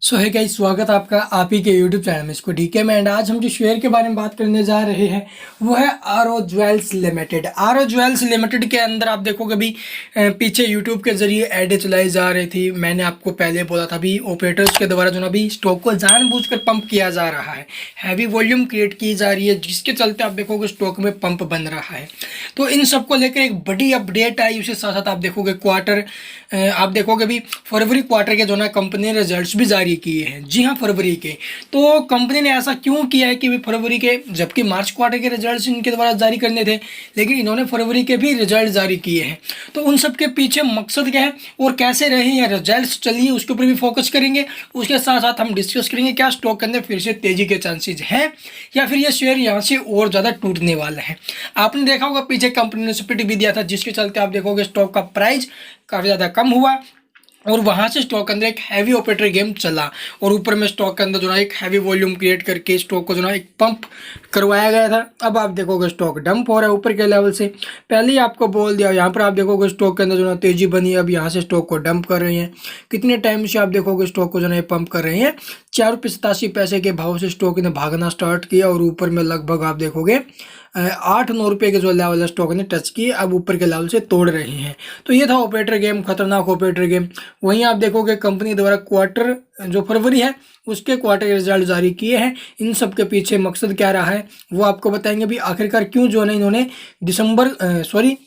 सो है गाइस, स्वागत है आपका आप ही के यूट्यूब चैनल में इसको ठीक है मैं। एंड आज हम जो शेयर के बारे में बात करने जा रहे हैं वो है RO jewels limited. RO jewels limited के अंदर आप देखोगे अभी पीछे यूट्यूब के जरिए ऐड चलाई जा रही थी। मैंने आपको पहले बोला था अभी ऑपरेटर्स के द्वारा जो ना अभी स्टॉक को जानबूझकर पंप किया जा रहा है, हैवी वॉल्यूम क्रिएट की जा रही है, जिसके चलते आप देखोगे स्टॉक में पंप बन रहा है। तो इन सबको लेकर एक बड़ी अपडेट आई। उसके साथ साथ आप देखोगे आप देखोगे अभी फरवरी क्वार्टर के जो ना कंपनी ने रिजल्ट्स भी जारी किए हैं। जी हाँ, फरवरी के। तो कंपनी ने ऐसा क्यों किया है कि फरवरी के, जबकि मार्च क्वार्टर के रिजल्ट्स इनके द्वारा जारी करने थे, लेकिन इन्होंने फरवरी के भी रिजल्ट जारी किए हैं। तो उन सब के पीछे मकसद क्या है और कैसे रहे हैं रिजल्ट्स, चलिए उसके ऊपर भी फोकस करेंगे। उसके साथ साथ हम डिस्कस करेंगे क्या स्टॉक के अंदर फिर से तेजी के चांसेज हैं या फिर ये शेयर यहाँ से और ज़्यादा टूटने वाला है। आपने देखा होगा पीछे कंपनी ने स्प्लिट भी दिया था, जिसके चलते आप देखोगे स्टॉक का प्राइस काफ़ी ज़्यादा कम हुआ और वहाँ से स्टॉक के अंदर एक हैवी ऑपरेटर गेम चला और ऊपर में स्टॉक के अंदर जो ना एक हैवी वॉल्यूम क्रिएट करके स्टॉक को जो ना एक पंप करवाया गया था। अब आप देखोगे स्टॉक डंप हो रहा है ऊपर के लेवल से। पहले ही आपको बोल दिया, यहाँ पर आप देखोगे स्टॉक के अंदर जो ना तेजी बनी, अब यहाँ से स्टॉक को डंप कर रहे हैं। कितने टाइम से आप देखोगे स्टॉक को जो ना ये पंप कर रहे हैं, 4 रुपये 87 पैसे के भाव से स्टॉक ने भागना स्टार्ट किया और ऊपर में लगभग आप देखोगे 8-9 रुपये के जो लेवल है स्टॉक ने टच किए, अब ऊपर के लेवल से तोड़ रहे हैं। तो ये था ऑपरेटर गेम, खतरनाक ऑपरेटर गेम। वहीं आप देखोगे कंपनी द्वारा क्वार्टर जो फरवरी है उसके क्वार्टर के रिजल्ट जारी किए हैं। इन सब के पीछे मकसद क्या रहा है वो आपको बताएंगे भी, आखिरकार क्यों जो है इन्होंने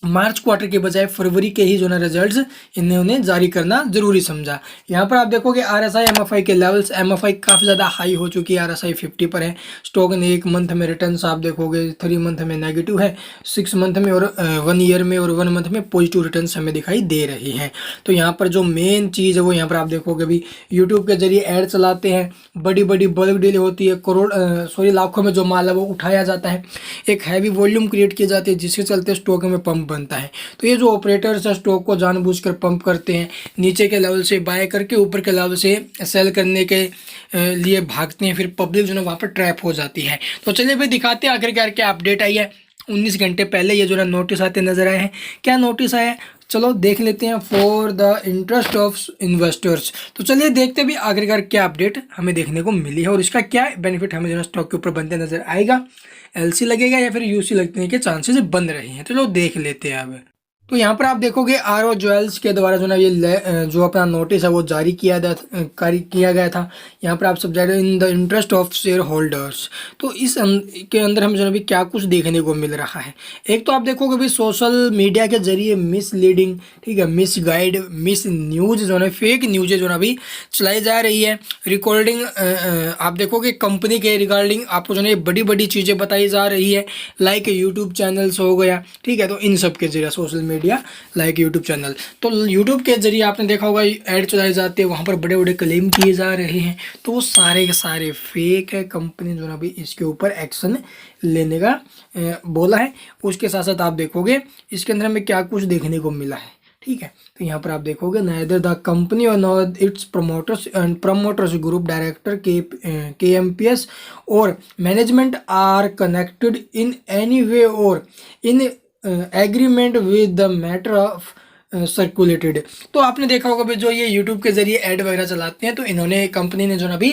मार्च क्वार्टर के बजाय फरवरी के ही जो ना रिजल्ट्स इन्होंने जारी करना जरूरी समझा। यहाँ पर आप देखोगे RSI MFI के लेवल्स, MFI काफ़ी ज़्यादा हाई हो चुकी है, RSI 50 पर है। स्टॉक ने 1 मंथ में रिटर्न्स आप देखोगे 3 मंथ में नेगेटिव है, 6 मंथ में और 1 ईयर में और 1 मंथ में पॉजिटिव रिटर्न्स हमें दिखाई दे रही हैं। तो यहाँ पर जो मेन चीज़ है वो यहाँ पर आप देखोगे अभी यूट्यूब के जरिए ऐड चलाते हैं, बड़ी बड़ी बल्क डील होती है, लाखों में जो माल है वो उठाया जाता है, एक हैवी वॉल्यूम क्रिएट की जाती है, जिसके चलते स्टॉक में पंप बनता है। तो ये जो ऑपरेटर्स है स्टॉक को जानबूझकर पंप करते हैं, नीचे के लेवल से बाय करके ऊपर के लेवल से सेल करने के लिए भागते हैं, फिर पब्लिक जो है वहाँ पर ट्रैप हो जाती है। तो चलिए भाई दिखाते हैं आखिरकार क्या अपडेट आई है। 19 घंटे पहले ये जो है नोटिस आते नजर आए हैं। क्या नोटिस आया है चलो देख लेते हैं। For the interest of investors, तो चलिए देखते भी आखिरकार क्या अपडेट हमें देखने को मिली है और इसका क्या बेनिफिट हमें जो है स्टॉक के ऊपर बनते नजर आएगा। LC लगेगा या फिर UC लगने के चांसेस बन रहे हैं, तो चलो देख लेते हैं अब। तो यहाँ पर आप देखोगे आरओ ज्वेल्स के द्वारा जो ना ये जो अपना नोटिस है वो जारी किया गया था। यहाँ पर आप सब जाए in the interest of share holders. तो के अंदर हमें जो ना भी क्या कुछ देखने को मिल रहा है। एक तो आप देखोगे भी सोशल मीडिया के जरिए मिसलीडिंग, ठीक है, मिस गाइड, मिस न्यूज जो है, फेक न्यूज जो ना भी चलाई जा रही है। रिकॉर्डिंग आप देखोगे कंपनी के रिगार्डिंग आपको जो है बड़ी बड़ी चीज़ें बताई जा रही है, लाइक यूट्यूब चैनल्स हो गया, ठीक है। तो इन सब के जरिए social media like YouTube channel, तो यूट्यूब के जरिए आपने देखा होगा ऐड चलाई जाती है, वहाँ पर बड़े बड़े क्लेम किए जा रहे हैं, तो वो सारे के सारे फेक है। कंपनी जो ना भी इसके ऊपर एक्शन लेने का बोला है। उसके साथ साथ आप देखोगे इसके अंदर हमें क्या कुछ देखने को मिला है, ठीक है। तो यहाँ पर आप देखोगे नाइदर द कंपनी और not its promoters group director KMPS और management are connected in any way और in agreement with the matter of circulated. तो आपने देखा होगा भी जो ये यूट्यूब के जरिए ऐड वगैरह चलाते हैं, तो इन्होंने कंपनी ने जो ना भी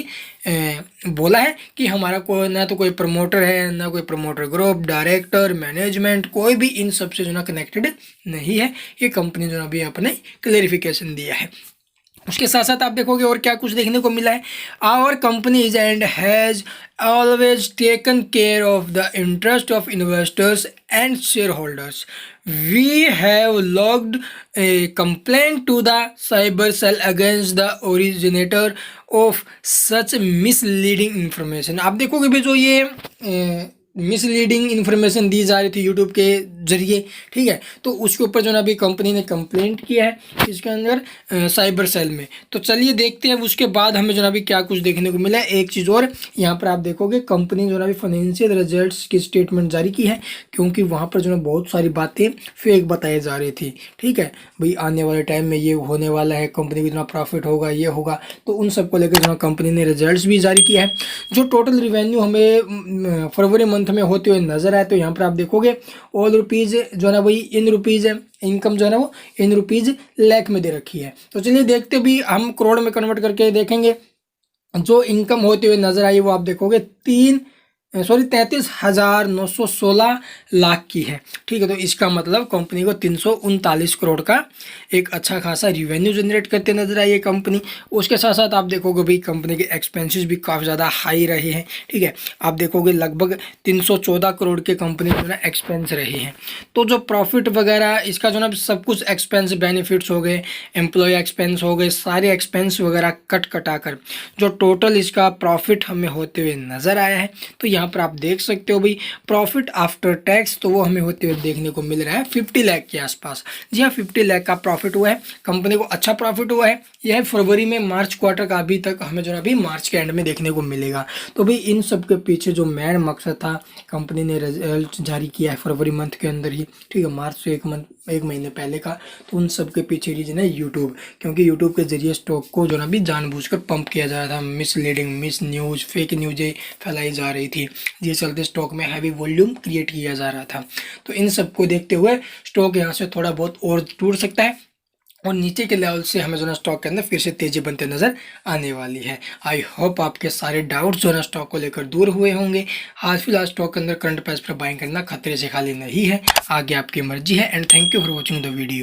बोला है कि हमारा कोई ना तो कोई प्रमोटर है, ना कोई प्रमोटर ग्रुप, डायरेक्टर, मैनेजमेंट, कोई भी इन सब से जो ना कनेक्टेड नहीं है। ये कंपनी जो ना भी अपने क्लेरिफिकेशन दिया है। उसके साथ साथ आप देखोगे और क्या कुछ देखने को मिला है। Our company is and has always taken care of the interest of investors and shareholders. We have lodged a complaint to the cyber cell against the originator of such misleading information. आप देखोगे भी जो ये misleading information दी जा रही थी YouTube के जरिए, ठीक है, तो उसके ऊपर जो ना अभी कंपनी ने कंप्लेंट किया है इसके अंदर साइबर सेल में। तो चलिए देखते हैं उसके बाद हमें जो ना अभी क्या कुछ देखने को मिला है। एक चीज़ और, यहाँ पर आप देखोगे कंपनी जो ना अभी फाइनेंशियल रिजल्ट्स की स्टेटमेंट जारी की है, क्योंकि वहाँ पर जो ना बहुत सारी बातें फेक बताई जा रही थी, ठीक है भाई, आने वाले टाइम में ये होने वाला है, कंपनी को इतना प्रॉफिट होगा, ये होगा। तो उन सबको लेकर जो ना कंपनी ने रिजल्ट भी जारी किया है। जो टोटल रिवेन्यू हमें फरवरी मंथ मंथ में होते हुए नजर आए। तो यहाँ पर आप देखोगे ऑल रुपीज़ जो है ना वही इन रुपीज़ है, इनकम जो है ना वो इन रुपीज़ लाख में दे रखी है। तो चलिए देखते भी हम करोड़ में कन्वर्ट करके देखेंगे। जो इनकम होते हुए नजर आई वो आप देखोगे 33,916 लाख की है। ठीक है, तो इसका मतलब कंपनी को 339 करोड़ का एक अच्छा खासा रिवेन्यू जनरेट करते नजर आई है कंपनी। उसके साथ साथ आप देखोगे भाई कंपनी के एक्सपेंसेस भी काफ़ी ज़्यादा हाई रहे हैं। ठीक है, आप देखोगे लगभग 314 करोड़ के कंपनी जो ना एक्सपेंस रहे हैं। तो जो प्रॉफिट वगैरह इसका जो ना सब कुछ एक्सपेंस बेनिफिट्स हो गए, एम्प्लॉय एक्सपेंस हो गए, सारे एक्सपेंस वगैरह कटा कर जो टोटल इसका प्रॉफिट हमें होते हुए नज़र आया है। तो यहाँ पर आप देख सकते हो भाई प्रॉफिट आफ्टर टैक्स तो वो हमें होते हुए देखने को मिल रहा है 50 लाख के आसपास। जी हाँ, 50 लाख का प्रॉफिट हुआ है, कंपनी को अच्छा प्रॉफिट हुआ है। यह फरवरी में मार्च क्वार्टर का अभी तक हमें जो है अभी मार्च के एंड में देखने को मिलेगा। तो भाई इन सब के पीछे जो मेन मकसद था, कंपनी ने रिजल्ट जारी किया है फरवरी मंथ के अंदर ही। ठीक है, मार्च से एक महीने पहले का। तो उन सब के पीछे रीजन है यूट्यूब, क्योंकि यूट्यूब के जरिए स्टॉक को जो ना भी जानबूझकर पंप किया जा रहा था, मिसलीडिंग, मिस न्यूज़, फेक न्यूज़ें फैलाई जा रही थी, जिस चलते स्टॉक में हैवी वॉल्यूम क्रिएट किया जा रहा था। तो इन सब को देखते हुए स्टॉक यहाँ से थोड़ा बहुत और टूट सकता है और नीचे के लेवल से हमें जो ना स्टॉक के अंदर फिर से तेजी बनते नजर आने वाली है। आई होप आपके सारे डाउट्स जो ना स्टॉक को लेकर दूर हुए होंगे। आज फिलहाल स्टॉक के अंदर करंट प्राइस पर बाइंग करना खतरे से खाली नहीं है, आगे आपकी मर्जी है। And thank you for watching the video.